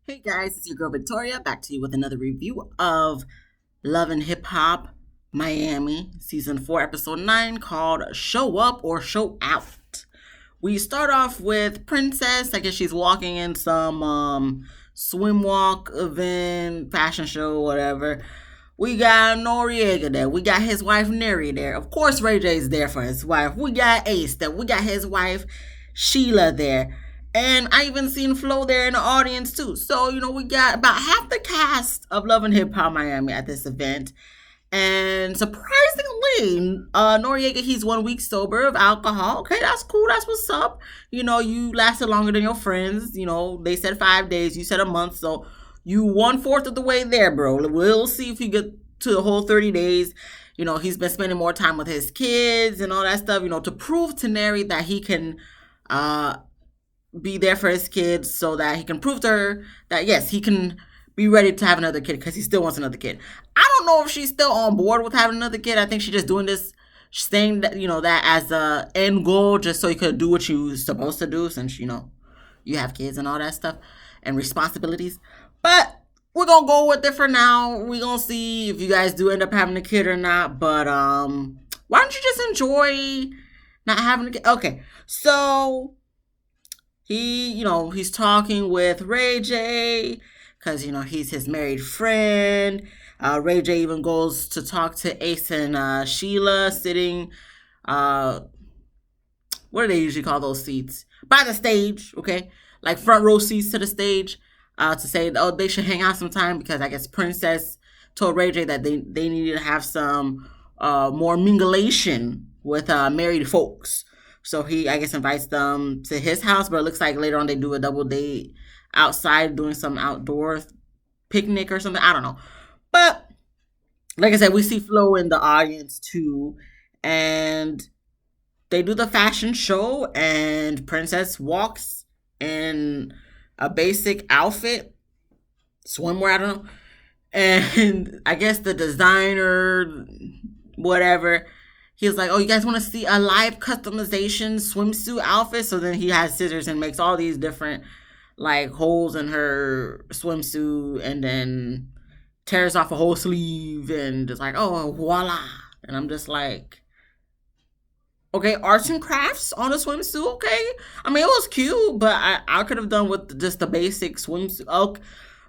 Hey guys, it's your girl Victoria back to you with another review of Love and Hip Hop Miami Season 4, Episode 9 called Show Up or Show Out. We start off with Princess. I guess she's walking in some swim walk event, fashion show, whatever. We got Noriega there. We got his wife Neri there. Of course, Ray J's there for his wife. We got Ace there. We got his wife Sheila there. And I even seen Flo there in the audience too. So, we got about half the cast of Love and Hip Hop Miami at this event. And surprisingly, Noriega, he's 1 week sober of alcohol. Okay, that's cool. That's what's up. You lasted longer than your friends. They said 5 days. You said a month. So you 1/4 of the way there, bro. We'll see if you get to the whole 30 days. He's been spending more time with his kids and all that stuff, to prove to Neri that he can be there for his kids so that he can prove to her that, yes, he can be ready to have another kid because he still wants another kid. I don't know if she's still on board with having another kid. I think she's just doing this, saying that, that as the end goal, just so you could do what you're supposed to do since, you have kids and all that stuff and responsibilities. But we're going to go with it for now. We're going to see if you guys do end up having a kid or not. But why don't you just enjoy not having a kid? Okay, so he's talking with Ray J because, he's his married friend. Ray J even goes to talk to Ace and Sheila sitting, what do they usually call those seats? By the stage, okay? Like front row seats to the stage, to say, oh, they should hang out sometime because I guess Princess told Ray J that they needed to have some more minglation with married folks. So he, I guess, invites them to his house, but it looks like later on they do a double date outside doing some outdoor picnic or something. I don't know. But like I said, we see Flo in the audience too. And they do the fashion show, and Princess walks in a basic outfit, swimwear, I don't know. And I guess the designer, whatever, he was like, oh, you guys want to see a live customization swimsuit outfit? So then he has scissors and makes all these different like holes in her swimsuit and then tears off a whole sleeve and just like, oh, voila. And I'm just like, okay, arts and crafts on a swimsuit, okay. I mean, it was cute, but I could have done with just the basic swimsuit. Okay,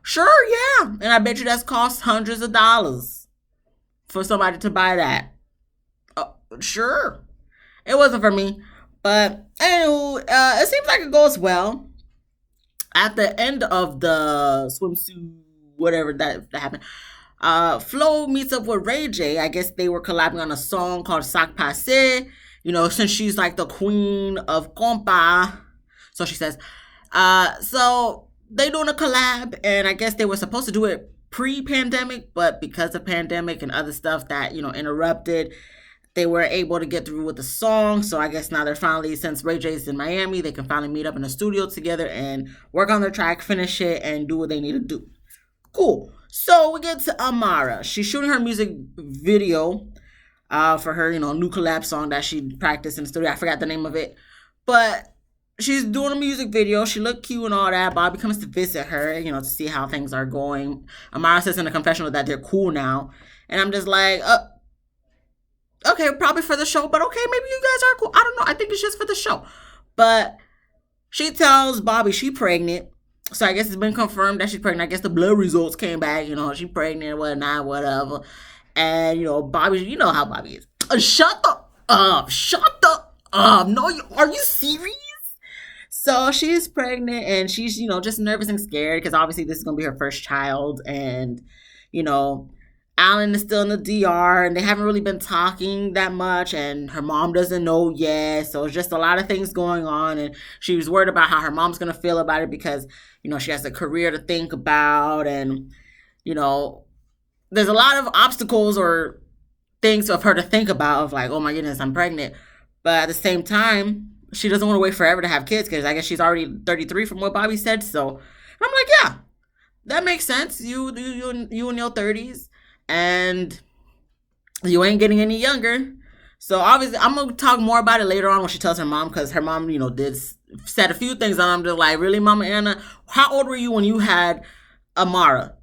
sure, yeah. And I bet you that's cost hundreds of dollars for somebody to buy that. Sure. It wasn't for me. But anywho, it seems like it goes well. At the end of the swimsuit, whatever that happened, Flo meets up with Ray J. I guess they were collabing on a song called Sac Passe. Since she's like the queen of compa. So she says, so they doing a collab, and I guess they were supposed to do it pre-pandemic, but because of pandemic and other stuff that, interrupted, they were able to get through with the song. So I guess now they're finally, since Ray J's in Miami, they can finally meet up in the studio together and work on their track, finish it, and do what they need to do. Cool. So we get to Amara. She's shooting her music video for her, new collab song that she practiced in the studio. I forgot the name of it. But she's doing a music video. She looked cute and all that. Bobby comes to visit her, to see how things are going. Amara says in the confessional that they're cool now. And I'm just like, okay, probably for the show, but okay, maybe you guys are cool. I don't know. I think it's just for the show. But she tells Bobby she's pregnant. So I guess it's been confirmed that she's pregnant. I guess the blood results came back, she's pregnant, whatnot, whatever. And, Bobby, you know how Bobby is. Shut the up. Shut the up. No, are you serious? So she's pregnant and she's, just nervous and scared because obviously this is going to be her first child. And, Alan is still in the DR and they haven't really been talking that much, and her mom doesn't know yet. So it's just a lot of things going on, and she was worried about how her mom's going to feel about it because, she has a career to think about, and, there's a lot of obstacles or things of her to think about of like, oh my goodness, I'm pregnant. But at the same time, she doesn't want to wait forever to have kids because I guess she's already 33 from what Bobby said. So I'm like, yeah, that makes sense. You in your 30s. And you ain't getting any younger. So obviously, I'm gonna talk more about it later on when she tells her mom, because her mom, did said a few things, and I'm just like, really, Mama Anna, how old were you when you had Amara?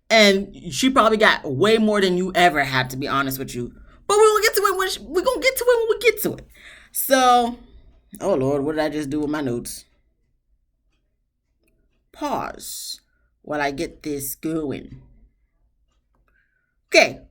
And she probably got way more than you ever had, to be honest with you. But we're gonna get to it we're gonna get to it when we get to it. So, oh Lord, what did I just do with my notes? Pause while I get this going. Okay.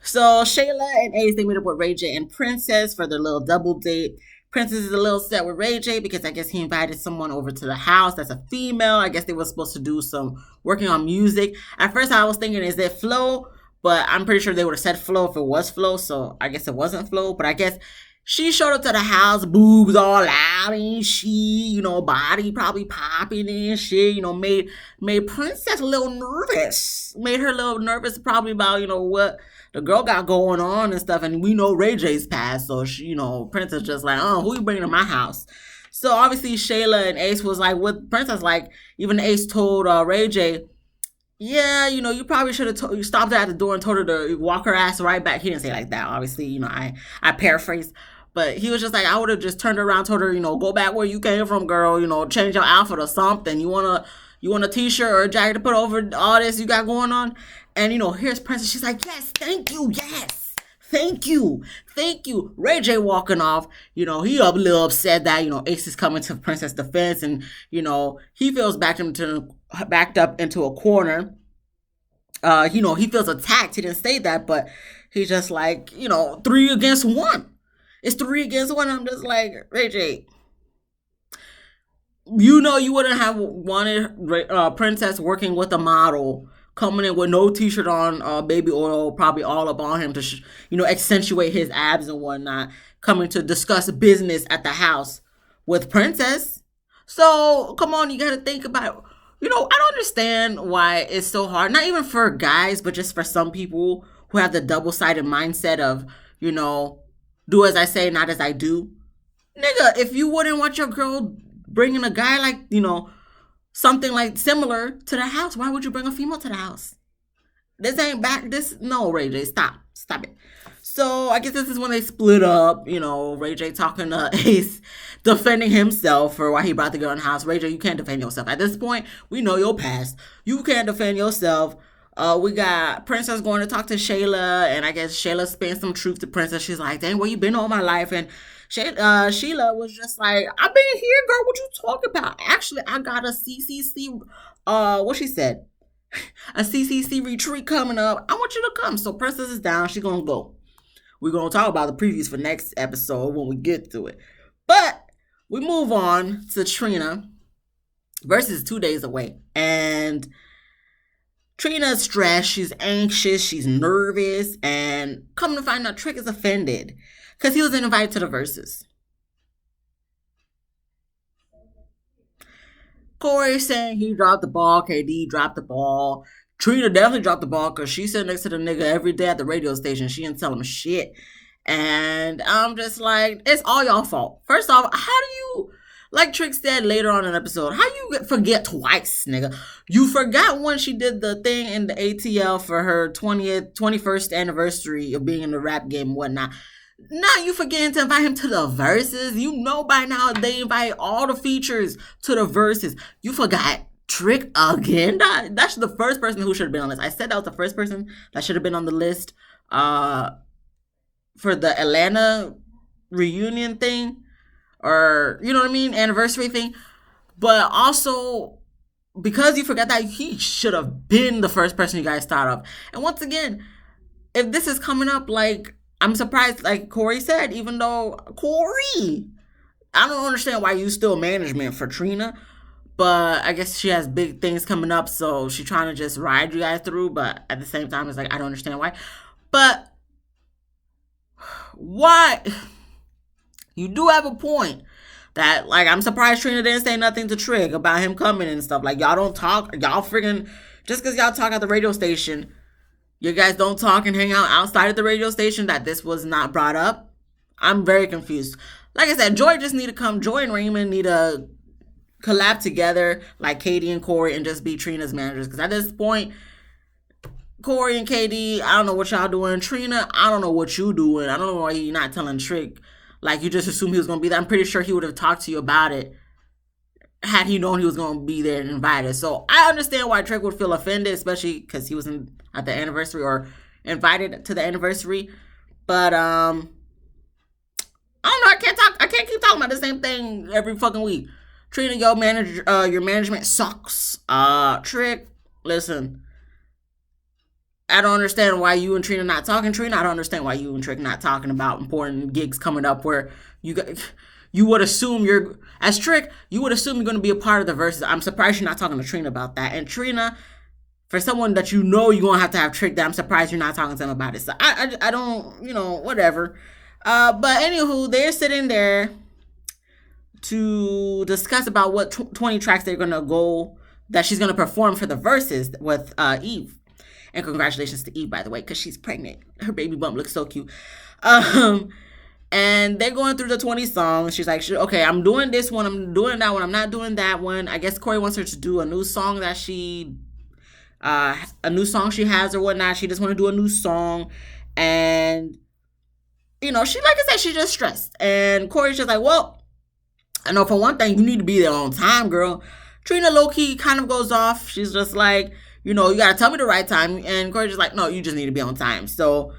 So Shayla and Ace, they meet up with Ray J and Princess for their little double date. Princess is a little set with Ray J because I guess he invited someone over to the house that's a female. I guess they were supposed to do some working on music. At first I was thinking, is it Flo? But I'm pretty sure they would have said Flo if it was Flo, so I guess it wasn't Flo. But I guess she showed up to the house, boobs all out and she, body probably popping and shit, made Princess a little nervous. Made her a little nervous probably about, what the girl got going on and stuff. And we know Ray J's past, so she, Princess just like, oh, who you bringing to my house? So obviously Shayla and Ace was like with Princess, like even Ace told Ray J, yeah, you probably should have you stopped her at the door and told her to walk her ass right back. He didn't say like that, obviously, I paraphrase. But he was just like, I would have just turned around, told her, go back where you came from, girl, change your outfit or something. You want a t-shirt or a jacket to put over all this you got going on? And, here's Princess. She's like, yes, thank you, yes. Thank you. Thank you. Ray J walking off, he a little upset that, Ace is coming to Princess' defense and, he feels backed up into a corner. He feels attacked. He didn't say that, but he's just like, 3 against 1. It's 3 against 1. I'm just like, Ray J, you wouldn't have wanted Princess working with a model, coming in with no t-shirt on, baby oil probably all up on him to, accentuate his abs and whatnot, coming to discuss business at the house with Princess. So, come on, you got to think about, I don't understand why it's so hard, not even for guys, but just for some people who have the double-sided mindset of, do as I say, not as I do. Nigga, if you wouldn't want your girl bringing a guy like, something like similar to the house, why would you bring a female to the house? No, Ray J, stop it. So I guess this is when they split up, Ray J talking to Ace, defending himself for why he brought the girl in the house. Ray J, you can't defend yourself. At this point, we know your past. You can't defend yourself. We got Princess going to talk to Shayla, and I guess Shayla spins some truth to Princess. She's like, dang, where you been all my life? And Sheila was just like, I've been here, girl. What you talk about? Actually, I got a CCC, what she said, a CCC retreat coming up. I want you to come. So Princess is down. She's going to go. We're going to talk about the previews for next episode when we get to it. But we move on to Trina versus 2 days away. And Trina's stressed, she's anxious, she's nervous, and come to find out Trick is offended because he was invited to the verses. Corey saying he dropped the ball, KD dropped the ball. Trina definitely dropped the ball because she sat next to the nigga every day at the radio station. She didn't tell him shit. And I'm just like, it's all y'all fault. First off, how do you... Like Trick said later on in the episode, how you forget twice, nigga? You forgot when she did the thing in the ATL for her 21st anniversary of being in the rap game and whatnot. Now you forgetting to invite him to the verses. You know by now they invite all the features to the verses. You forgot Trick again? That's the first person who should have been on this. I said that was the first person that should have been on the list for the Atlanta reunion thing. Or, you know what I mean? Anniversary thing. But also, because you forgot that, he should have been the first person you guys thought of. And once again, if this is coming up, like, I'm surprised, like Corey said, even though, Corey, I don't understand why you still management for Trina. But I guess she has big things coming up, so she's trying to just ride you guys through. But at the same time, it's like, I don't understand why. But why... You do have a point that, like, I'm surprised Trina didn't say nothing to Trick about him coming and stuff. Like, y'all don't talk, y'all freaking, just because y'all talk at the radio station, you guys don't talk and hang out outside of the radio station, that this was not brought up. I'm very confused. Like I said, Joy just need to come, Joy and Raymond need to collab together, like Katie and Corey, and just be Trina's managers. Because at this point, Corey and KD, I don't know what y'all doing. Trina, I don't know what you doing. I don't know why you not telling Trick. Like, you just assumed he was going to be there. I'm pretty sure he would have talked to you about it had he known he was going to be there and invited. So I understand why Trick would feel offended, especially because he was at the anniversary or invited to the anniversary. But I don't know. I can't keep talking about the same thing every fucking week. Trina, your management sucks. Trick, listen. I don't understand why you and Trina not talking. Trina, I don't understand why you and Trick not talking about important gigs coming up where you would assume as Trick, you would assume you're going to be a part of the verses. I'm surprised you're not talking to Trina about that. And Trina, for someone that you know you're going to have Trick, that I'm surprised you're not talking to him about it. So I don't, whatever. But anywho, they're sitting there to discuss about what 20 tracks they're going to go, that she's going to perform for the verses with Eve. And congratulations to Eve, by the way, because she's pregnant. Her baby bump looks so cute. And they're going through the 20 songs. She's like, okay, I'm doing this one. I'm doing that one. I'm not doing that one. I guess Corey wants her to do a new song a new song she has or whatnot. She just want to do a new song. And, she, like I said, she's just stressed. And Corey's just like, well, I know for one thing, you need to be there on time, girl. Trina low-key kind of goes off. She's just like, you got to tell me the right time. And Corey's just like, no, you just need to be on time. So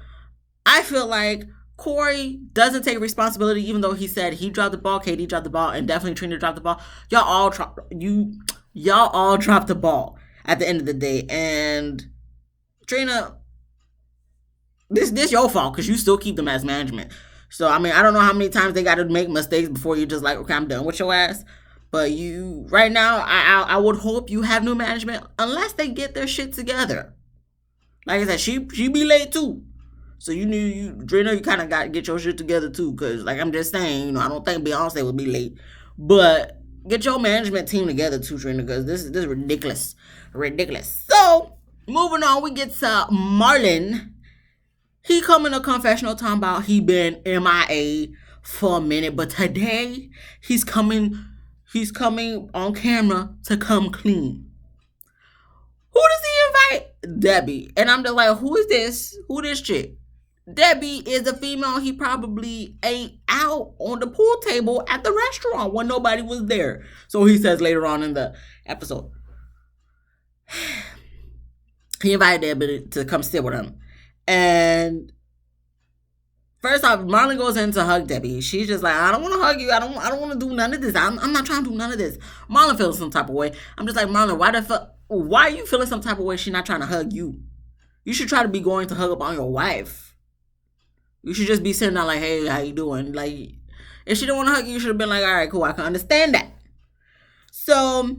I feel like Corey doesn't take responsibility, even though he said he dropped the ball, KD dropped the ball, and definitely Trina dropped the ball. Y'all all dropped the ball at the end of the day. And Trina, this your fault because you still keep them as management. So, I mean, I don't know how many times they got to make mistakes before you're just like, okay, I'm done with your ass. But you, right now, I would hope you have new management unless they get their shit together. Like I said, she be late too. So Trina, you kind of got to get your shit together too. Because, like I'm just saying, I don't think Beyonce would be late. But get your management team together too, Trina, because this is ridiculous. Ridiculous. So, moving on, we get to Marlon. He come in a confessional talking about he been MIA for a minute. But today, he's coming on camera to come clean. Who does he invite? Debbie. And I'm just like, who is this? Who this chick? Debbie is a female he probably ate out on the pool table at the restaurant when nobody was there. So he says later on in the episode. He invited Debbie to come sit with him. And first off, Marlon goes in to hug Debbie. She's just like, I don't want to hug you. I don't want to do none of this. I'm not trying to do none of this. Marlon feels some type of way. I'm just like, Marlon, why are you feeling some type of way? She's not trying to hug you. You should try to be going to hug up on your wife. You should just be sitting there like, hey, how you doing? Like, if she didn't want to hug you, you should have been like, all right, cool, I can understand that. So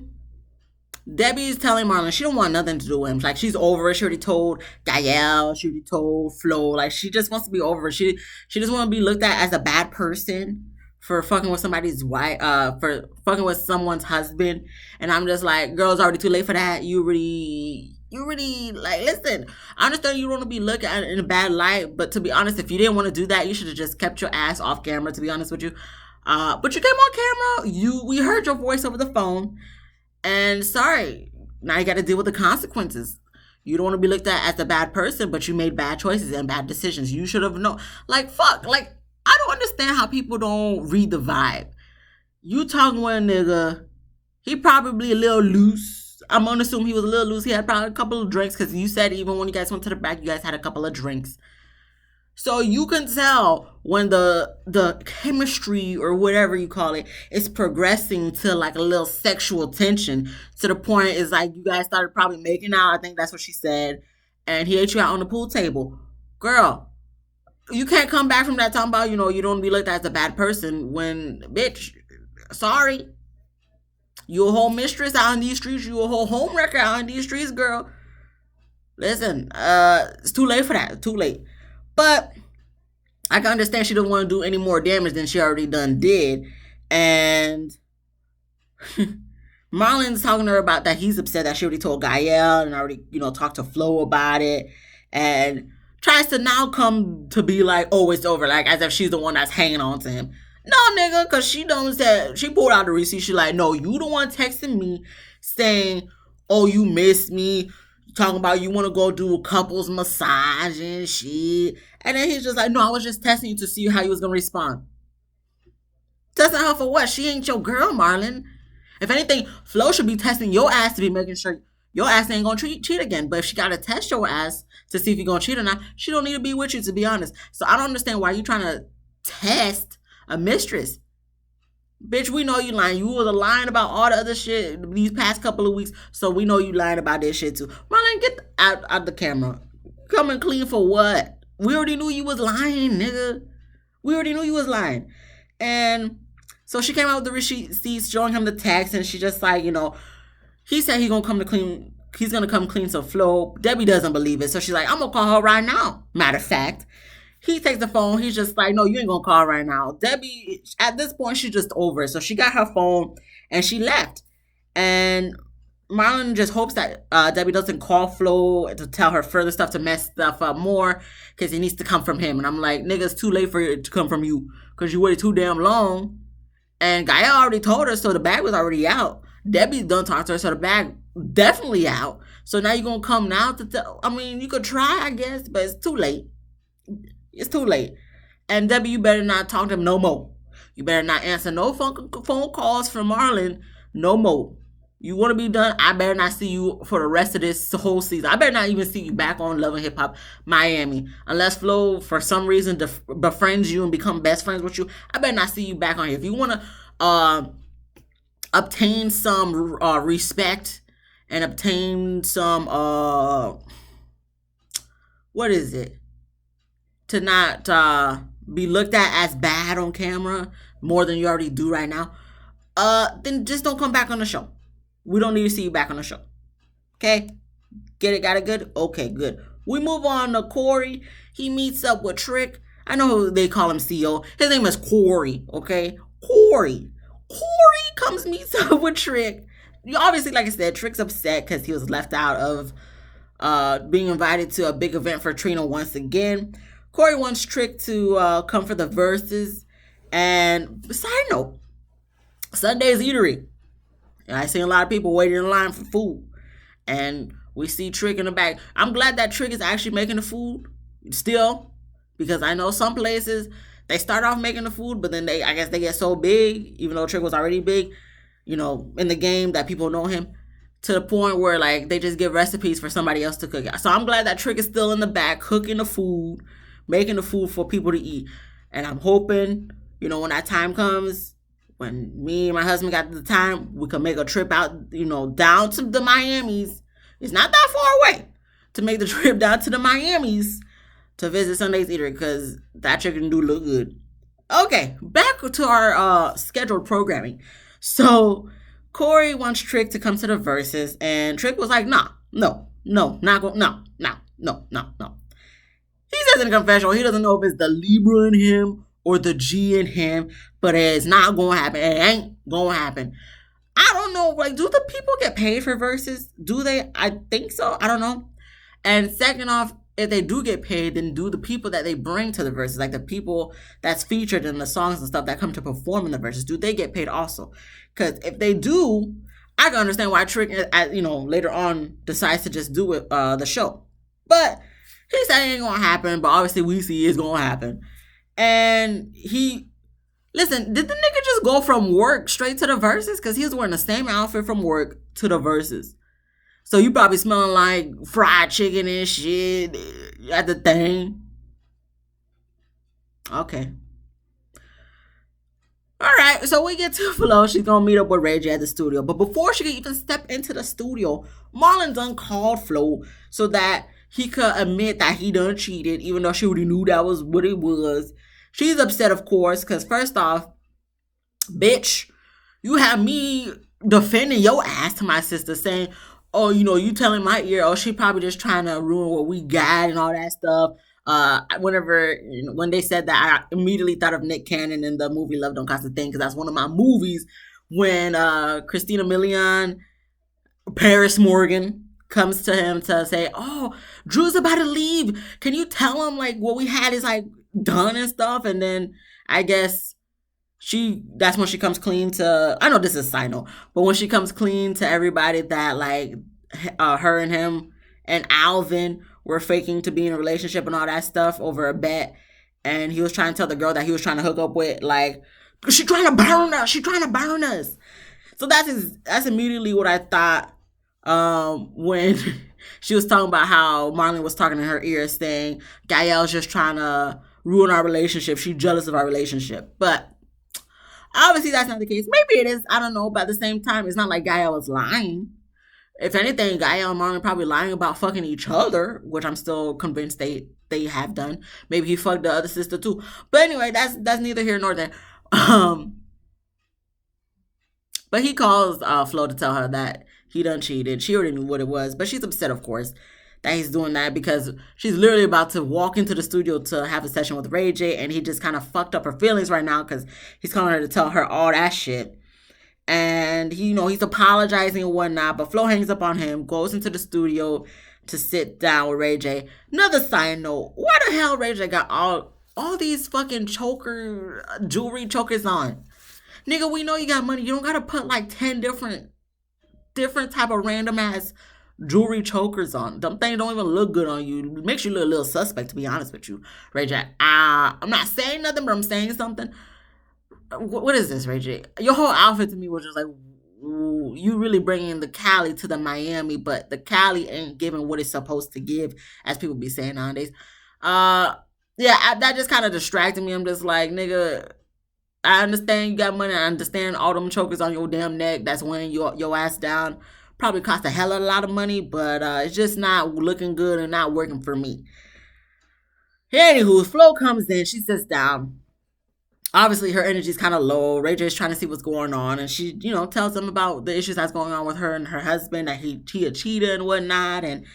Debbie's telling Marlon she don't want nothing to do with him. Like, she's over it. She already told Gael. She already told Flo. Like, she just wants to be over it. She just want to be looked at as a bad person for fucking with somebody's wife, for fucking with someone's husband. And I'm just like, girl, it's already too late for that. You really, like, listen, I understand you want to be looked at in a bad light, but to be honest, if you didn't want to do that, you should have just kept your ass off camera, to be honest with you. But you came on camera. We heard your voice over the phone. And sorry, now you got to deal with the consequences. You don't want to be looked at as a bad person, but you made bad choices and bad decisions. You should have known. Like, fuck. Like, I don't understand how people don't read the vibe. You talking with a nigga. He probably a little loose. I'm going to assume he was a little loose. He had probably a couple of drinks because you said even when you guys went to the back, you guys had a couple of drinks. So you can tell when the chemistry or whatever you call it is progressing to like a little sexual tension to the point is like you guys started probably making out. I think that's what she said. And he ate you out on the pool table. Girl, you can't come back from that talking about, you don't want to be looked at as a bad person when, bitch, sorry. You a whole mistress out in these streets. You a whole homewrecker out in these streets, girl. Listen, it's too late for that. Too late. But I can understand she doesn't want to do any more damage than she already did. And Marlon's talking to her about that he's upset that she already told Gael and already, talked to Flo about it. And tries to now come to be like, oh, it's over. Like, as if she's the one that's hanging on to him. No, nigga, because she pulled out the receipt. She like, no, you the one texting me saying, oh, you missed me. talking about you want to go do a couples massage and shit. And then he's just like, no, I was just testing you to see how you was gonna respond. Testing her for what? She ain't your girl, Marlon. If anything, Flo should be testing your ass to be making sure your ass ain't gonna cheat again. But if she gotta test your ass to see if you're gonna cheat or not, she don't need to be with you, to be honest. So I don't understand why you trying to test a mistress. Bitch, we know you lying. You was lying about all the other shit these past couple of weeks, so we know you lying about this shit too. Marlon, get out the camera. Coming clean for what? We already knew you was lying, nigga. We already knew you was lying. And so she came out with the receipts showing him the text, and she just like, he said he's gonna come clean to Flo. Debbie doesn't believe it, so she's like, I'm gonna call her right now. Matter of fact, he takes the phone. He's just like, no, you ain't gonna call right now. Debbie, at this point, she's just over it. So she got her phone and she left. And Marlon just hopes that Debbie doesn't call Flo to tell her further stuff to mess stuff up more, because it needs to come from him. And I'm like, nigga, it's too late for it to come from you, because you waited too damn long. And Gaia already told her, so the bag was already out. Debbie done talked to her, so the bag definitely out. So now you're gonna come now to tell? I mean, you could try, I guess, but it's too late. It's too late. And Debbie, you better not talk to him no more. You better not answer no phone calls from Marlon no more. You want to be done? I better not see you for the rest of this whole season. I better not even see you back on Love and Hip Hop Miami. Unless Flo, for some reason, befriends you and become best friends with you, I better not see you back on here. If you want to obtain some respect and obtain some, what is it? To not be looked at as bad on camera more than you already do right now, then just don't come back on the show. We don't need to see you back on the show. Okay? Get it? Got it good? Okay, good. We move on to Corey. He meets up with Trick. I know they call him CEO. His name is Corey, okay? Corey comes meets up with Trick. Obviously, like I said, Trick's upset because he was left out of being invited to a big event for Trina once again. Corey wants Trick to come for the verses. And side note, Sunday's Eatery. I seen a lot of people waiting in line for food. And we see Trick in the back. I'm glad that Trick is actually making the food still. Because I know some places, they start off making the food, but then I guess they get so big, even though Trick was already big, in the game, that people know him, to the point where like they just give recipes for somebody else to cook. So I'm glad that Trick is still in the back cooking the food, making the food for people to eat. And I'm hoping, when that time comes, when me and my husband got the time, we can make a trip out, down to the Miamis. It's not that far away to make the trip down to the Miamis to visit Sunday's Eatery, because that chicken do look good. Okay, back to our scheduled programming. So Corey wants Trick to come to the verses, and Trick was like, no. He says in the confessional, he doesn't know if it's the Libra in him or the G in him, but it's not going to happen. It ain't going to happen. I don't know. Like, do the people get paid for verses? Do they? I think so. I don't know. And second off, if they do get paid, then do the people that they bring to the verses, like the people that's featured in the songs and stuff that come to perform in the verses, do they get paid also? Because if they do, I can understand why Trick, later on decides to just do it, the show. But he said it ain't gonna happen, but obviously we see it's gonna happen. And listen, did the nigga just go from work straight to the verses? Because he was wearing the same outfit from work to the verses. So you probably smelling like fried chicken and shit at the thing. Okay. All right, so we get to Flo. She's going to meet up with Ray J at the studio. But before she can even step into the studio, Marlon done called Flo so that he could admit that he done cheated, even though she already knew that was what it was. She's upset, of course, because first off, bitch, you have me defending your ass to my sister, saying, oh, you telling my ear, oh, she probably just trying to ruin what we got and all that stuff. When they said that, I immediately thought of Nick Cannon in the movie Love Don't Cost a Thing, because that's one of my movies when Christina Milian, Paris Morgan, comes to him to say, oh, Drew's about to leave. Can you tell him like what we had is like done and stuff? And then I guess that's when she comes clean to, I know this is a side note, but when she comes clean to everybody that like her and him and Alvin were faking to be in a relationship and all that stuff over a bet. And he was trying to tell the girl that he was trying to hook up with, like, she trying to burn us. She trying to burn us. So that's immediately what I thought when she was talking about how Marlon was talking in her ear saying Gael's just trying to ruin our relationship. She's jealous of our relationship. But obviously that's not the case. Maybe it is. I don't know. But at the same time, it's not like Gael was lying. If anything, Gael and Marlon probably lying about fucking each other, which I'm still convinced they have done. Maybe he fucked the other sister too. But anyway, that's neither here nor there. Um, but he calls Flo to tell her that he done cheated. She already knew what it was, but she's upset, of course, that he's doing that because she's literally about to walk into the studio to have a session with Ray J, and he just kind of fucked up her feelings right now because he's calling her to tell her all that shit. And he, he's apologizing and whatnot, but Flo hangs up on him, goes into the studio to sit down with Ray J. Another side note, why the hell Ray J got all these fucking jewelry chokers on? Nigga, we know you got money. You don't gotta put like 10 different type of random ass jewelry chokers on. Them things don't even look good on you. It makes you look a little suspect, to be honest with you, Ray J. I'm not saying nothing, but I'm saying something. What is this, Ray J? Your whole outfit to me was just like, you really bringing the Cali to the Miami, but the Cali ain't giving what it's supposed to give, as people be saying nowadays. That just kind of distracted me. I'm just like, nigga, I understand you got money. I understand all them chokers on your damn neck. That's weighing your ass down. Probably cost a hell of a lot of money, but it's just not looking good and not working for me. Anywho, Flo comes in. She sits down. Obviously, her energy is kind of low. Ray J is trying to see what's going on, and she, tells him about the issues that's going on with her and her husband, that he a cheater and whatnot. And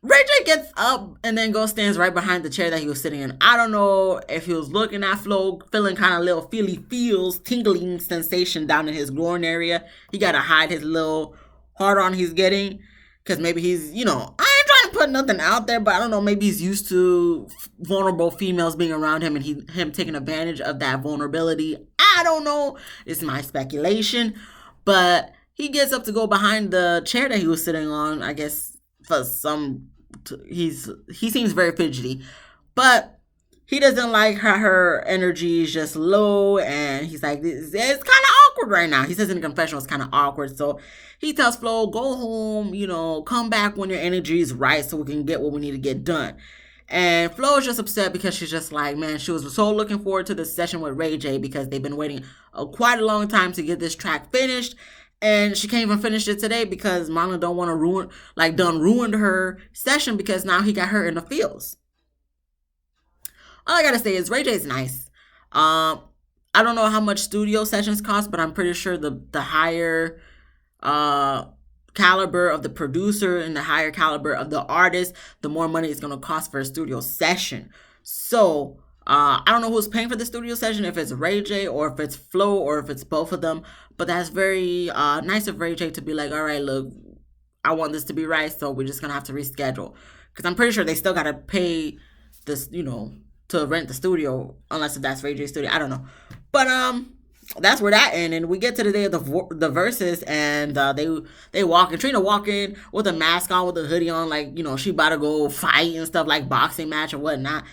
Ray J gets up and then stands right behind the chair that he was sitting in. I don't know if he was looking at Flo, feeling kind of little feels, tingling sensation down in his groin area. He got to hide his little hard on he's getting, because maybe he's, I ain't trying to put nothing out there, but I don't know, maybe he's used to vulnerable females being around him and him taking advantage of that vulnerability. I don't know. It's my speculation. But he gets up to go behind the chair that he was sitting on, I guess, for he seems very fidgety. But he doesn't like how her energy is just low, and he's like, it's kind of awkward right now. He says in the confessional it's kind of awkward. So he tells Flo, go home, come back when your energy is right so we can get what we need to get done. And Flo is just upset because she's just like, man, she was so looking forward to this session with Ray J because they've been waiting quite a long time to get this track finished. And she can't even finish it today because Marlon don't want to ruined her session because now he got her in the feels. All I gotta say is Ray J's nice. I don't know how much studio sessions cost, but I'm pretty sure the higher caliber of the producer and the higher caliber of the artist, the more money it's gonna cost for a studio session. So I don't know who's paying for the studio session, if it's Ray J or if it's Flo or if it's both of them. But that's very nice of Ray J to be like, all right, look, I want this to be right, so we're just gonna have to reschedule. Because I'm pretty sure they still gotta pay this, to rent the studio, unless that's Ray J studio. I don't know. But that's where that ended. And we get to the day of the verses, and they walk, and Trina walk in with a mask on, with a hoodie on, like, she about to go fight and stuff, like boxing match or whatnot.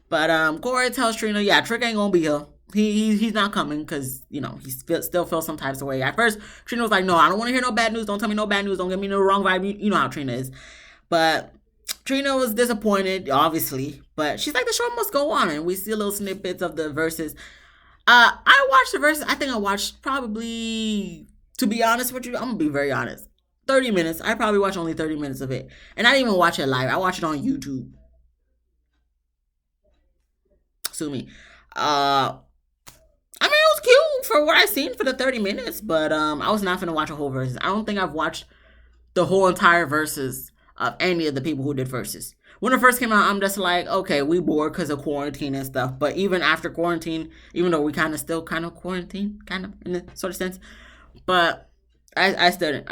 But Corey tells Trina, yeah, Trick ain't gonna be here. He's not coming because, he still feels some types of way. At first, Trina was like, no, I don't want to hear no bad news. Don't tell me no bad news. Don't give me no wrong vibe. You know how Trina is. But Trina was disappointed, obviously. But she's like, the show must go on. And we see little snippets of the verses. I watched the verses. I think I watched probably, to be honest with you, I'm going to be very honest, 30 minutes. I probably watched only 30 minutes of it. And I didn't even watch it live. I watched it on YouTube. Sue me. I mean, it was cute for what I seen for the 30 minutes, but I was not finna watch a whole verses. I don't think I've watched the whole entire verses of any of the people who did verses. When it first came out, I'm just like, okay, we bored because of quarantine and stuff. But even after quarantine, even though we kind of still kind of quarantine, kind of in a sort of sense, but I still didn't.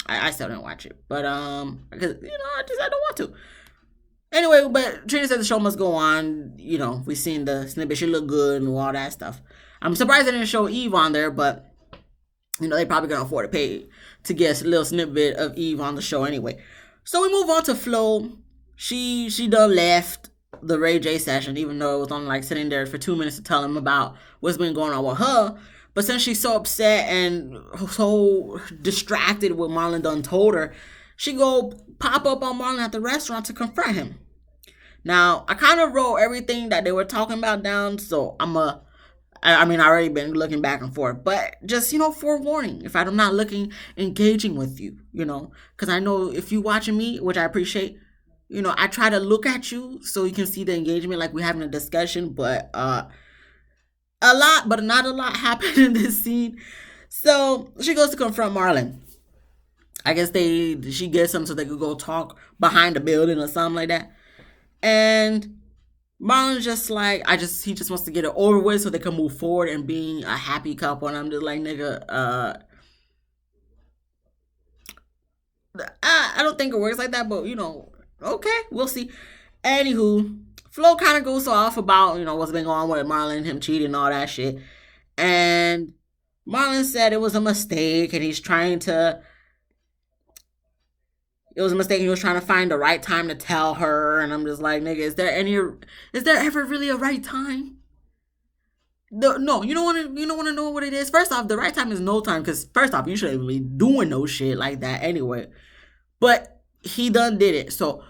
I still didn't watch it, but because I don't want to. Anyway, but Trina said the show must go on. We seen the snippet. She looked good and all that stuff. I'm surprised they didn't show Eve on there, but They probably gonna afford to pay to get a little snippet of Eve on the show anyway. So we move on to Flo. She done left the Ray J session, even though it was only like sitting there for 2 minutes to tell him about what's been going on with her. But since she's so upset and so distracted with Marlon done told her, she go pop up on Marlon at the restaurant to confront him. Now, I kind of wrote everything that they were talking about down, so I mean, I already been looking back and forth, but just, forewarning, if I'm not looking engaging with you, because I know if you watching me, which I appreciate, I try to look at you so you can see the engagement, like we're having a discussion, but a lot, but not a lot happened in this scene. So she goes to confront Marlon. I guess she gets him so they could go talk behind the building or something like that. And Marlon's just like, he just wants to get it over with so they can move forward and being a happy couple. And I'm just like, nigga, I don't think it works like that, but okay, we'll see. Anywho, Flo kind of goes off about, what's been going on with Marlon, him cheating and all that shit. And Marlon said it was a mistake and it was a mistake. He was trying to find the right time to tell her, and I'm just like, nigga, is there ever really a right time? No, you don't want to know what it is. First off, the right time is no time, because first off, you shouldn't be doing no shit like that anyway. But he done did it, so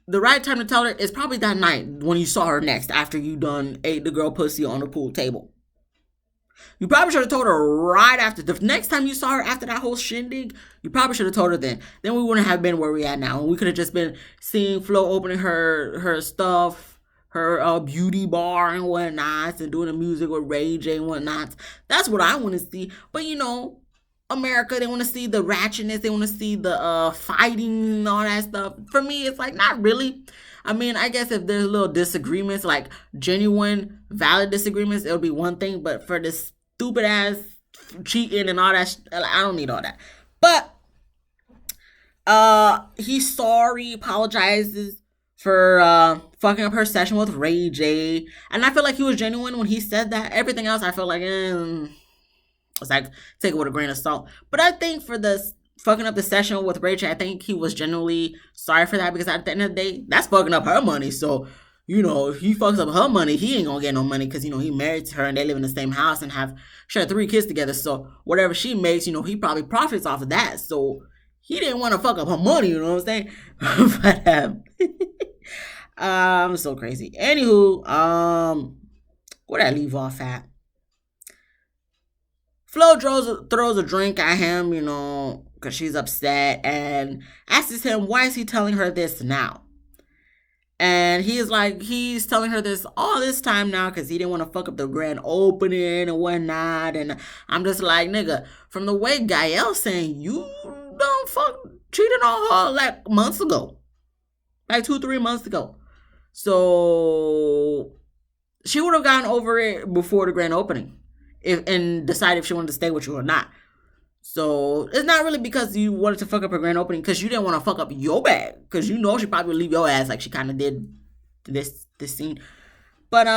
the right time to tell her is probably that night when you saw her next after you done ate the girl pussy on the pool table. You probably should have told her right after. The next time you saw her after that whole shindig, you probably should have told her then. Then we wouldn't have been where we at now. We could have just been seeing Flo opening her stuff, her beauty bar and whatnot, and doing the music with Ray J and whatnot. That's what I want to see. But America, they want to see the ratchetness. They want to see the fighting and all that stuff. For me, it's like, not really. I mean, I guess if there's little disagreements, like genuine, valid disagreements, it'll be one thing. But for this stupid ass cheating and all that, I don't need all that. But he's sorry, apologizes for fucking up her session with Ray J. And I feel like he was genuine when he said that. Everything else, I feel like, it's like, take it with a grain of salt. But I think for this fucking up the session with Ray J, I think he was genuinely sorry for that, because at the end of the day, that's fucking up her money. So, if he fucks up her money, he ain't gonna get no money, because, he married to her and they live in the same house and share 3 kids together. So whatever she makes, he probably profits off of that. So he didn't want to fuck up her money, you know what I'm saying? But I'm so crazy. Anywho, where'd I leave off at? Flo throws a drink at him, because she's upset, and asks him, why is he telling her this now? And he's telling her this all this time now because he didn't want to fuck up the grand opening and whatnot. And I'm just like, nigga, from the way Gael saying you don't cheated on her like months ago, like 2-3 months ago. So she would have gotten over it before the grand opening, and decide if she wanted to stay with you or not. So it's not really because you wanted to fuck up her grand opening, because you didn't want to fuck up your bag, because she probably would leave your ass like she kind of did this scene. But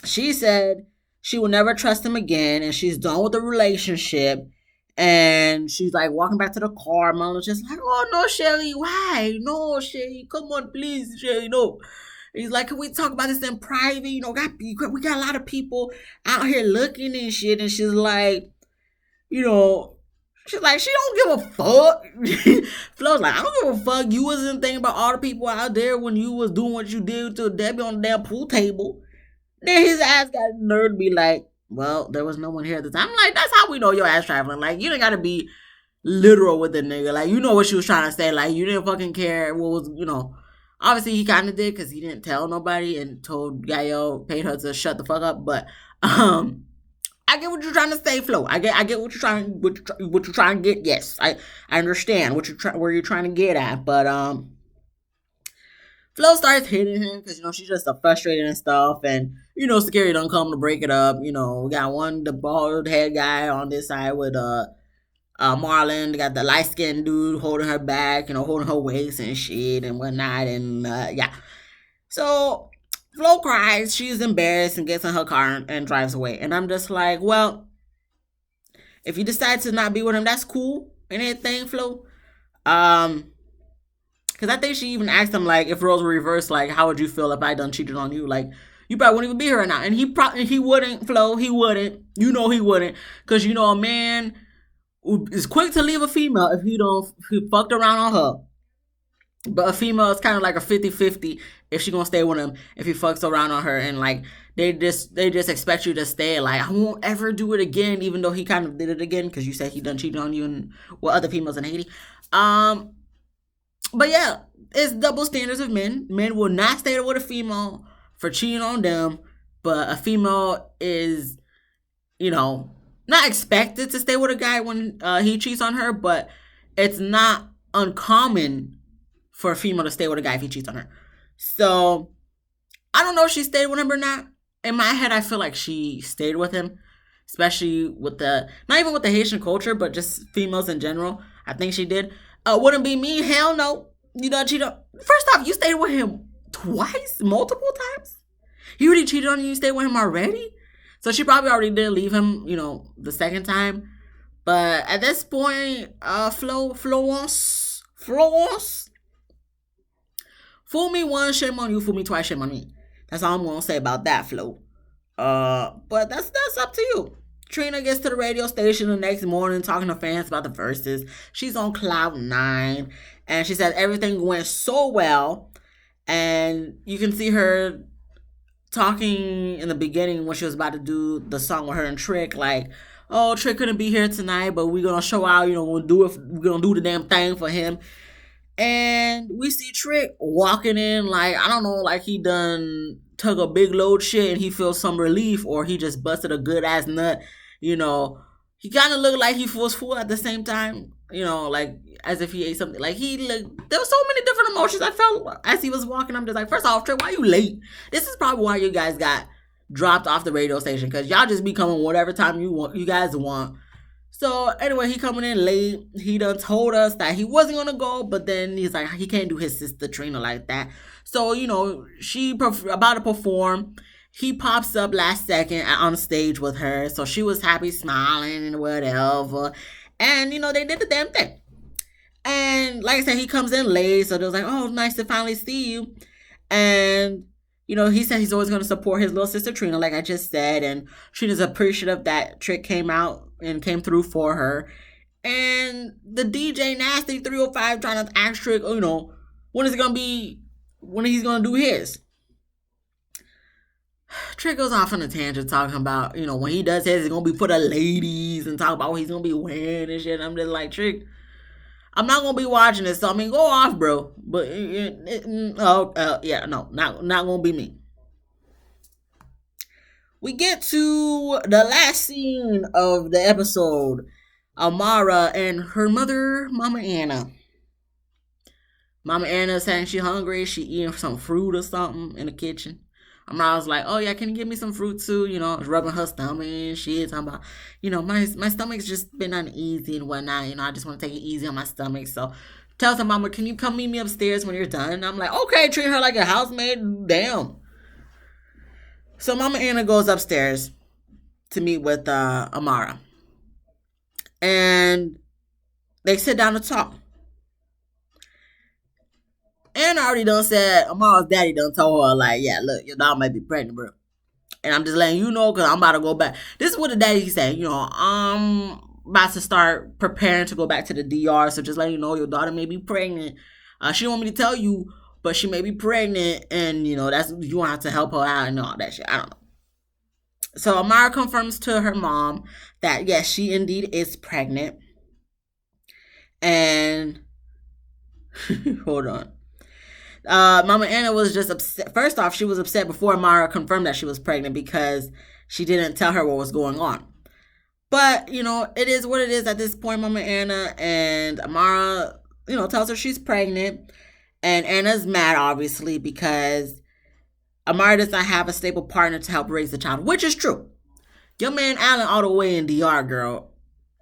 she said she will never trust him again, and she's done with the relationship. And she's like walking back to the car. Marlon's just like, oh no, Shelly, why? No, Shelly, come on, please, Shelly, no. He's like, can we talk about this in private? We got a lot of people out here looking and shit. And she's like, she's like, she don't give a fuck. Flo's like, I don't give a fuck. You wasn't thinking about all the people out there when you was doing what you did to Debbie on the damn pool table. Then his ass got nerve to be like, well, there was no one here at the time. I'm like, that's how we know your ass traveling. Like, you didn't got to be literal with the nigga. Like, you know what she was trying to say. Like, you didn't fucking care what was, Obviously, he kind of did, because he didn't tell nobody and told Gael, paid her to shut the fuck up. But I get what you're trying to say, Flo. I get what you're trying to get. Yes, I understand where you're trying to get at. But Flo starts hitting him because she's just frustrated and stuff, and security don't come to break it up. We got the bald head guy on this side with Marlon. They got the light skinned dude holding her back, holding her waist and shit and whatnot, and yeah. So Flo cries. She's embarrassed and gets in her car and drives away. And I'm just like, well, If you decide to not be with him, that's cool and everything, Flo. Um, because I think she even asked him like, if roles were reversed, like, how would you feel if I done cheated on you? Like, you probably wouldn't even be here right now. And he wouldn't, Flo. He wouldn't. You know he wouldn't, because you know a man is quick to leave a female if he fucked around on her. But a female is kind of like a 50-50 if she gonna stay with him if he fucks around on her, and like they just expect you to stay. Like, I won't ever do it again, even though he kind of did it again because you said he done cheated on you and with other females in Haiti. Um, but yeah, it's double standards of men. Men will not stay with a female for cheating on them, but a female is, you know, not expected to stay with a guy when he cheats on her, but it's not uncommon for a female to stay with a guy if he cheats on her. So I don't know if she stayed with him or not. In my head, I feel like she stayed with him, especially with the, not even with the Haitian culture, but just females in general. I think she did. Wouldn't be me. Hell no. You know, cheat on. First off, you stayed with him twice, multiple times. He already cheated on you. You stayed with him already. So she probably already did leave him, you know, the second time. But at this point, Florence, fool me once, shame on you. Fool me twice, shame on me. That's all I'm gonna say about that, Flo. But that's up to you. Trina gets to the radio station the next morning talking to fans about the verses. She's on cloud nine, and she said everything went so well. And you can see her talking in the beginning when she was about to do the song with her and Trick, like, oh, Trick couldn't be here tonight, but we're gonna show out, you know, we're gonna do the damn thing for him. And we see Trick walking in like, I don't know, like he done took a big load shit and he feels some relief, or he just busted a good ass nut. You know, he kind of looked like he was full at the same time. You know, like as if he ate something. Like he looked, there were so many different emotions I felt as he was walking. I'm just like, first off, Trick, why you late? This is probably why you guys got dropped off the radio station, because y'all just be coming whatever time you guys want. So anyway, he coming in late. He done told us that he wasn't gonna go, but then he's like, he can't do his sister Trina like that. So, you know, she about to perform. He pops up last second on stage with her, so she was happy, smiling and whatever. And you know, they did the damn thing. And like I said, he comes in late, so they was like, oh, nice to finally see you. And you know, he said he's always going to support his little sister Trina, like I just said, and Trina's appreciative that Trick came out and came through for her. And the DJ Nasty 305 trying to ask Trick, you know, when he's going to do his. Trick goes off on a tangent talking about, you know, when he does his, it's going to be for the ladies, and talk about what he's going to be wearing and shit. I'm just like, Trick, I'm not gonna be watching this, so I mean, go off, bro. But yeah, no, not gonna be me. We get to the last scene of the episode. Amara and her mother, Mama Anna. Mama Anna saying she hungry. She eating some fruit or something in the kitchen. Amara was like, oh yeah, can you give me some fruit too? You know, rubbing her stomach and shit, talking about, you know, my stomach's just been uneasy and whatnot. You know, I just want to take it easy on my stomach. So tells her mama, can you come meet me upstairs when you're done? And I'm like, okay, treat her like a housemaid. Damn. So Mama Anna goes upstairs to meet with Amara. And they sit down to talk. Anna already done said, Amara's daddy done told her, like, yeah, look, your dog might be pregnant, bro. And I'm just letting you know, because I'm about to go back. This is what the daddy said, you know, I'm about to start preparing to go back to the DR. So just letting you know, your daughter may be pregnant. She don't want me to tell you, but she may be pregnant. And, you know, that's, you want to help her out and all that shit. I don't know. So Amara confirms to her mom that, yes, she indeed is pregnant. And, hold on. Mama Anna was just upset. First off, she was upset before Amara confirmed that she was pregnant because she didn't tell her what was going on. But, you know, it is what it is at this point, Mama Anna. And Amara, you know, tells her she's pregnant. And Anna's mad, obviously, because Amara does not have a stable partner to help raise the child, which is true. Your man Alan all the way in DR, girl.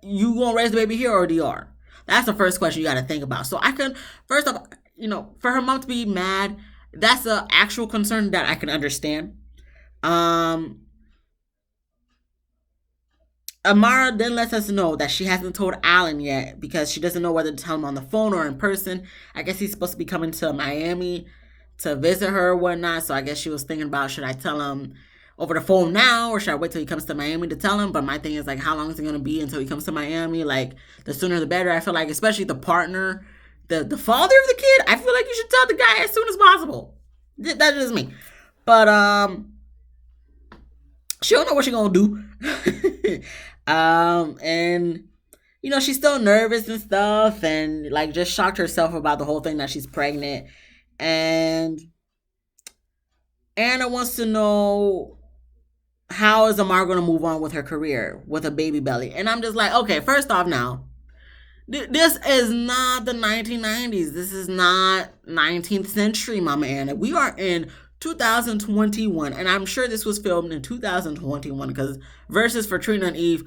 You gonna raise the baby here or DR? That's the first question you got to think about. So I can, first off, you know, for her mom to be mad, that's an actual concern that I can understand. Amara then lets us know that she hasn't told Alan yet because she doesn't know whether to tell him on the phone or in person. I guess he's supposed to be coming to Miami to visit her or whatnot. So I guess she was thinking about, should I tell him over the phone now or should I wait till he comes to Miami to tell him? But my thing is, like, how long is it going to be until he comes to Miami? Like, the sooner the better. I feel like, especially the partner, the father of the kid, I feel like you should tell the guy as soon as possible. That's just me. But she don't know what she gonna do. And she's still nervous and stuff, and like just shocked herself about the whole thing that she's pregnant. And Anna wants to know, how is Amara gonna move on with her career with a baby belly? And I'm just like, okay, first off, now this is not the 1990s. This is not 19th century, Mama Anna. We are in 2021, and I'm sure this was filmed in 2021 because Versus for Trina and Eve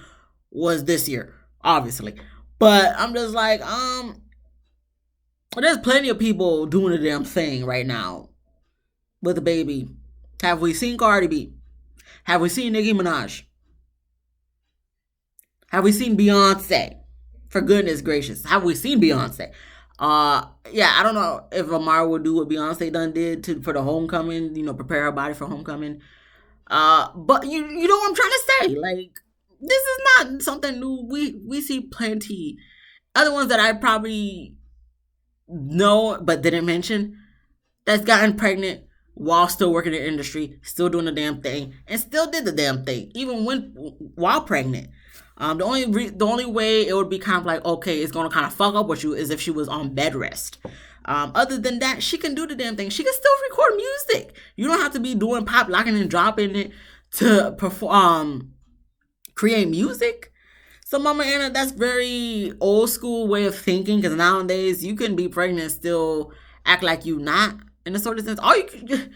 was this year, obviously. But I'm just like, there's plenty of people doing the damn thing right now with a baby. Have we seen Cardi B? Have we seen Nicki Minaj? Have we seen Beyonce? For goodness gracious, have we seen Beyonce? Yeah, I don't know if Amara would do what Beyonce done did for the homecoming, prepare her body for homecoming. But you know what I'm trying to say? Like, this is not something new. We see plenty other ones that I probably know but didn't mention that's gotten pregnant while still working in the industry, still doing the damn thing, and still did the damn thing even while pregnant. The only way it would be kind of like, okay, it's gonna kind of fuck up with you is if she was on bed rest. Other than that, she can do the damn thing. She can still record music. You don't have to be doing pop locking and dropping it to perform, create music. So Mama Anna, that's very old school way of thinking, because nowadays you can be pregnant and still act like you not, in a sort of sense. All you can,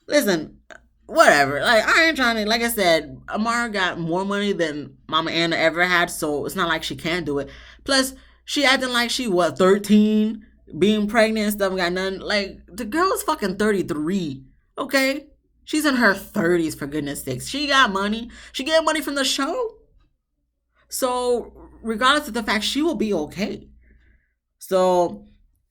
listen, whatever. Like, I ain't trying to, like I said, Amara got more money than Mama Anna ever had, so it's not like she can't do it. Plus, she acting like she, 13, being pregnant and stuff, got nothing. Like, the girl is fucking 33, okay? She's in her 30s, for goodness sakes. She got money. She get money from the show. So, regardless of the fact, she will be okay. So,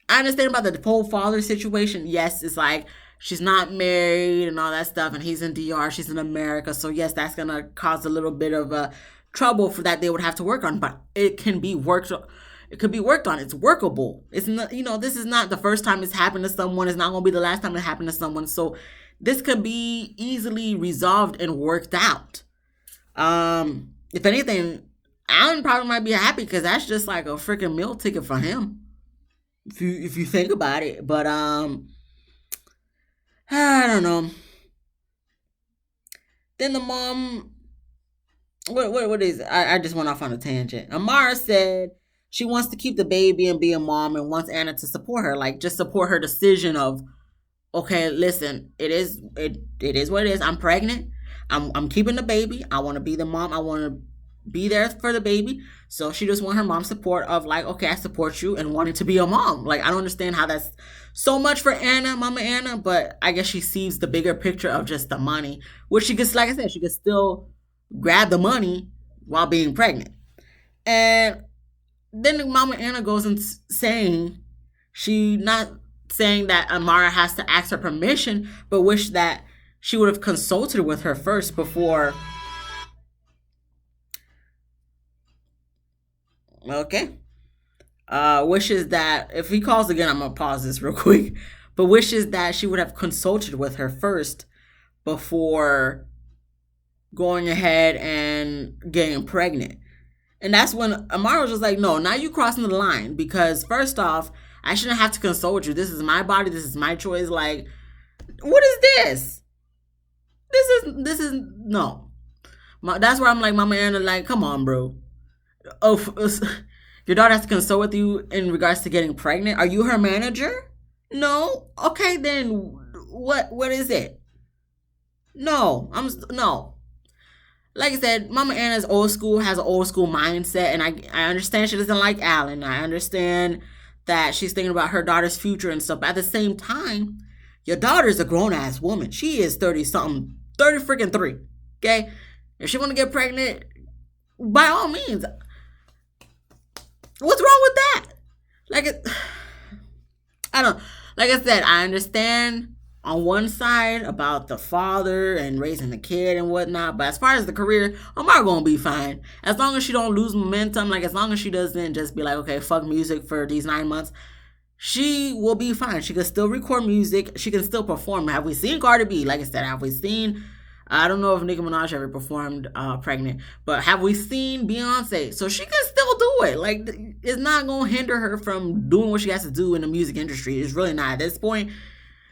I understand about the whole father situation. Yes, it's like, she's not married and all that stuff, and he's in DR, she's in America. So yes, that's gonna cause a little bit of trouble for that they would have to work on, but it can be worked. It could be worked on. It's workable. It's not, this is not the first time it's happened to someone. It's not gonna be the last time it happened to someone. So this could be easily resolved and worked out. If anything, Alan probably might be happy because that's just like a freaking meal ticket for him. If you think about it, but I don't know. Then the mom, what is it? I just went off on a tangent. Amara said she wants to keep the baby and be a mom and wants Anna to support her, like just support her decision of, okay, listen, it is what it is. I'm pregnant. I'm keeping the baby. I want to be the mom. I want to be there for the baby. So she just want her mom's support of like, okay, I support you and wanting to be a mom. Like, I don't understand how that's so much for Anna, Mama Anna, but I guess she sees the bigger picture of just the money, which she could, like I said, she could still grab the money while being pregnant. And then Mama Anna goes and saying, she not saying that Amara has to ask her permission, but wish that she would have consulted with her first before. Okay. Wishes that, if he calls again, I'm gonna pause this real quick. But wishes that she would have consulted with her first before going ahead and getting pregnant. And that's when Amara was just like, no, now you crossing the line, because first off, I shouldn't have to consult you. This is my body. This is my choice. Like, what is this? This is no. That's where I'm like, Mama Anna, like, come on, bro. Oh, your daughter has to consult with you in regards to getting pregnant. Are you her manager? No. Okay, then what is it? No, no. Like I said, Mama Anna's old school, has an old school mindset, and I understand she doesn't like Alan. I understand that she's thinking about her daughter's future and stuff. But at the same time, your daughter's a grown ass woman. She is 30 something, 30 freaking 3. Okay, if she want to get pregnant, by all means, what's wrong with that? Like, I don't, like I said, I understand on one side about the father and raising the kid and whatnot, but as far as the career, Amara gonna be fine. As long as she don't lose momentum, like as long as she doesn't just be like, okay, fuck music for these 9 months, she will be fine. She can still record music. She can still perform. Have we seen Cardi B? Like I said, have we seen? I don't know if Nicki Minaj ever performed pregnant, but have we seen Beyonce? So she can still do it. Like it's not gonna hinder her from doing what she has to do in the music industry. It's really not at this point.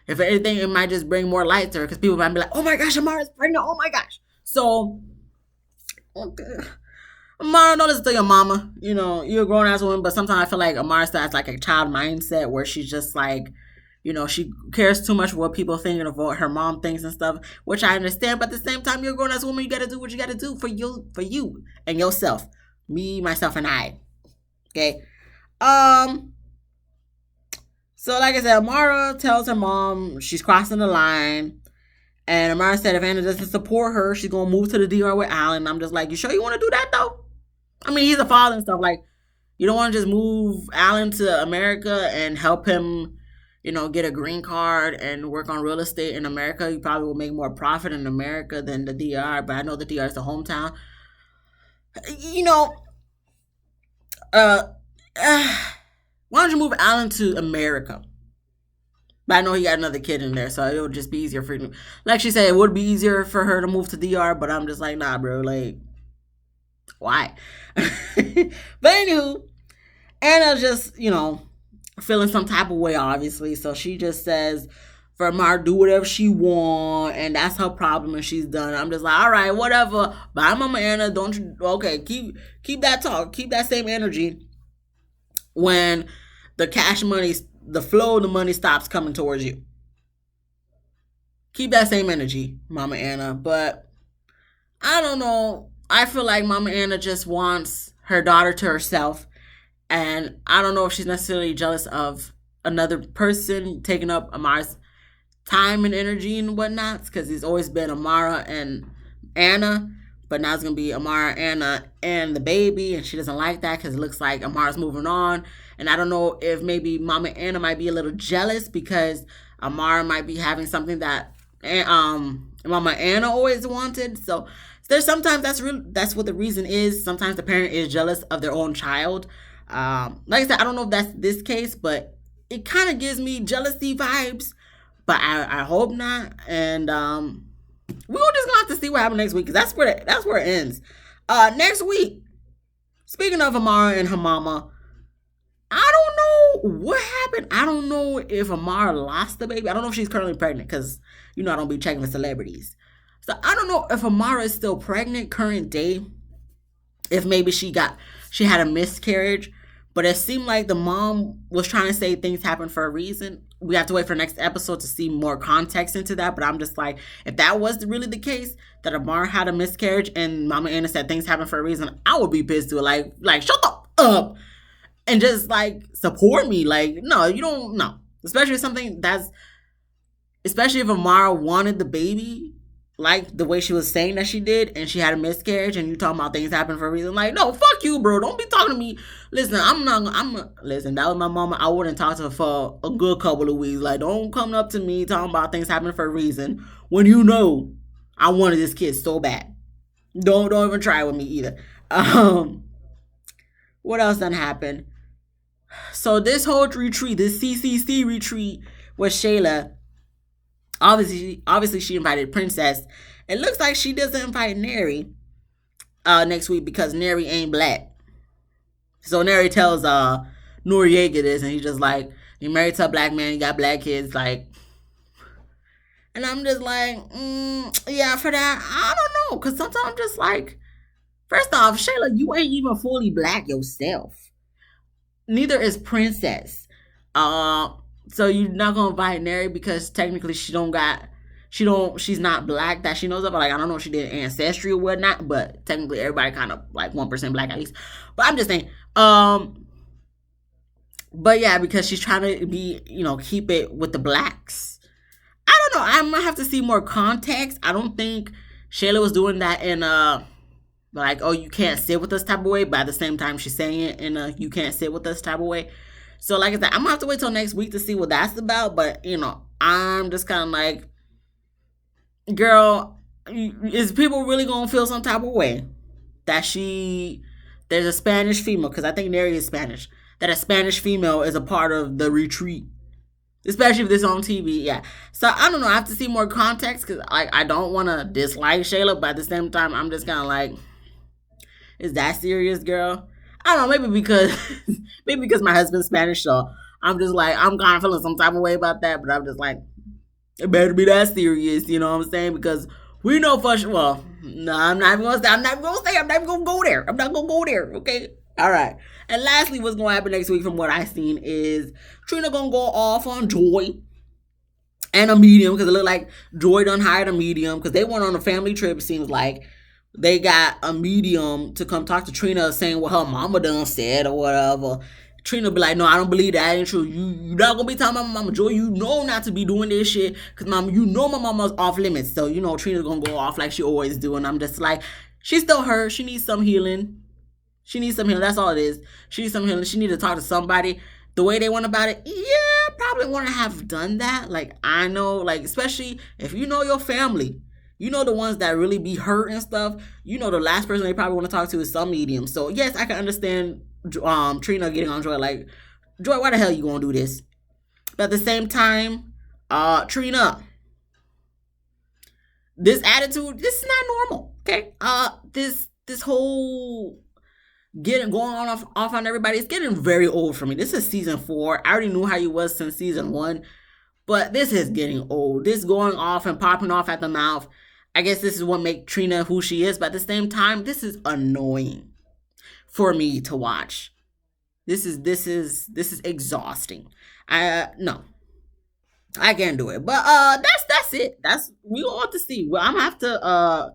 If anything, it might just bring more light to her because people might be like, "Oh my gosh, Amara's pregnant! Oh my gosh!" So, okay. Amara, don't listen to your mama. You know, you're a grown ass woman, but sometimes I feel like Amara still has like a child mindset where she's just like, you know, she cares too much what people think of what her mom thinks and stuff, which I understand. But at the same time, you're a grown ass woman. You got to do what you got to do for you and yourself, me, myself, and I. Okay. So like I said, Amara tells her mom she's crossing the line. And Amara said if Anna doesn't support her, she's gonna move to the DR with Alan. I'm just like, you sure you want to do that though? I mean, he's a father and stuff. Like, you don't want to just move Alan to America and help him, you know, get a green card and work on real estate in America. You probably will make more profit in America than the DR. But I know the DR is the hometown. You know, uh, why don't you move Alan to America? But I know he got another kid in there, so it would just be easier for him. Like she said, it would be easier for her to move to DR, but I'm just like, nah, bro, like, why? But anywho, Anna's just, you know, feeling some type of way, obviously. So she just says for Amara, do whatever she want, and that's her problem, and she's done. I'm just like, all right, whatever. Bye, Mama Anna. Don't you? Okay, keep that talk, keep that same energy when the cash money, the flow of the money stops coming towards you. Keep that same energy, Mama Anna. But I don't know. I feel like Mama Anna just wants her daughter to herself. And I don't know if she's necessarily jealous of another person taking up Amara's time and energy and whatnot. Because it's always been Amara and Anna. But now it's going to be Amara, Anna, and the baby. And she doesn't like that because it looks like Amara's moving on. And I don't know if maybe Mama Anna might be a little jealous because Amara might be having something that Mama Anna always wanted. So there's sometimes that's what the reason is. Sometimes the parent is jealous of their own child. Like I said, I don't know if that's this case, but it kind of gives me jealousy vibes. But I hope not. And we're just gonna have to see what happens next week because that's where it ends. Next week, speaking of Amara and her mama, I don't know what happened. I don't know if Amara lost the baby. I don't know if she's currently pregnant because you know I don't be checking the celebrities. So I don't know if Amara is still pregnant current day. If maybe she had a miscarriage, but it seemed like the mom was trying to say things happen for a reason. We have to wait for next episode to see more context into that. But I'm just like, if that was really the case, that Amara had a miscarriage and Mama Anna said things happen for a reason, I would be pissed too. Like shut the up and just like support me. Like, no, you don't. No, especially especially if Amara wanted the baby, like the way she was saying that she did, and she had a miscarriage, and you talking about things happen for a reason. Like, no, fuck you, bro. Don't be talking to me. Listen, listen, that was my mama. I wouldn't talk to her for a good couple of weeks. Like, don't come up to me talking about things happening for a reason when you know I wanted this kid so bad. Don't even try with me either. What else done happened? So this whole retreat, this CCC retreat with Shayla, obviously she invited Princess. It looks like she doesn't invite Neri next week because Neri ain't black. So Neri tells Noriega this, and he's just like, you married to a black man, you got black kids, like. And I'm just like, yeah, for that, I don't know, because sometimes I'm just like, first off, Shayla, you ain't even fully black yourself. Neither is Princess. So you're not gonna invite Neri because technically she's not black that she knows of. Like, I don't know if she did ancestry or whatnot, but technically everybody kind of like 1% black at least. But I'm just saying, but yeah, because she's trying to be, keep it with the blacks. I don't know. I might have to see more context. I don't think Shayla was doing that in like, oh, you can't sit with us type of way, but at the same time she's saying it in a you can't sit with us type of way. So like I said, I'm gonna have to wait till next week to see what that's about. But I'm just kind of like, girl, is people really gonna feel some type of way that there's a Spanish female, because I think Neri is Spanish, that a Spanish female is a part of the retreat, especially if this on TV. Yeah. So I don't know. I have to see more context because I don't want to dislike Shayla, but at the same time, I'm just kind of like, is that serious, girl? I don't know. Maybe because my husband's Spanish, so I'm just like, I'm kind of feeling some type of way about that. But I'm just like, it better be that serious. You know what I'm saying? Because we know for sure. Well, no, I'm not even gonna say. I'm not even gonna say. I'm not even gonna go there. I'm not gonna go there. Okay. All right. And lastly, what's gonna happen next week, from what I've seen, is Trina gonna go off on Joy and a medium, because it looked like Joy done hired a medium because they went on a family trip. It seems like they got a medium to come talk to Trina, saying what her mama done said or whatever. Trina be like, no, I don't believe that ain't true. You not gonna be telling my mama, Joy, you know not to be doing this shit, because mama, you know my mama's off limits. So Trina's gonna go off like she always do, and I'm just like, she's still hurt. She needs some healing. She needs some healing. That's all it is. She needs some healing. She needs to talk to somebody. The way they went about it, yeah, probably want to have done that. Like, I know, like, especially if you know your family, the ones that really be hurt and stuff, the last person they probably want to talk to is some medium. So, yes, I can understand Trina getting on Joy. Like, Joy, why the hell you gonna do this? But at the same time, Trina, this attitude, this is not normal, okay? This whole going on off on everybody, it's getting very old for me. This is season 4. I already knew how you was since season 1, but this is getting old. This going off and popping off at the mouth. I guess this is what makes Trina who she is, but at the same time, this is annoying for me to watch. This is exhausting. No, I can't do it. But that's it. We all have to see. Well, I'm gonna have to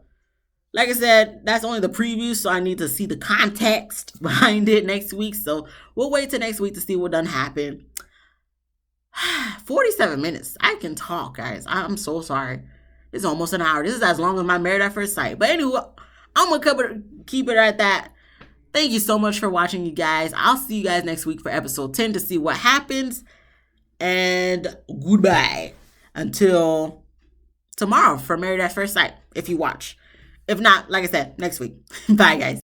like I said, that's only the preview, so I need to see the context behind it next week. So we'll wait till next week to see what done happened. 47 minutes. I can talk, guys. I'm so sorry. It's almost an hour. This is as long as my Married at First Sight. But anyway, I'm going to keep it at that. Thank you so much for watching, you guys. I'll see you guys next week for episode 10 to see what happens. And goodbye. Until tomorrow for Married at First Sight, if you watch. If not, like I said, next week. Bye, guys.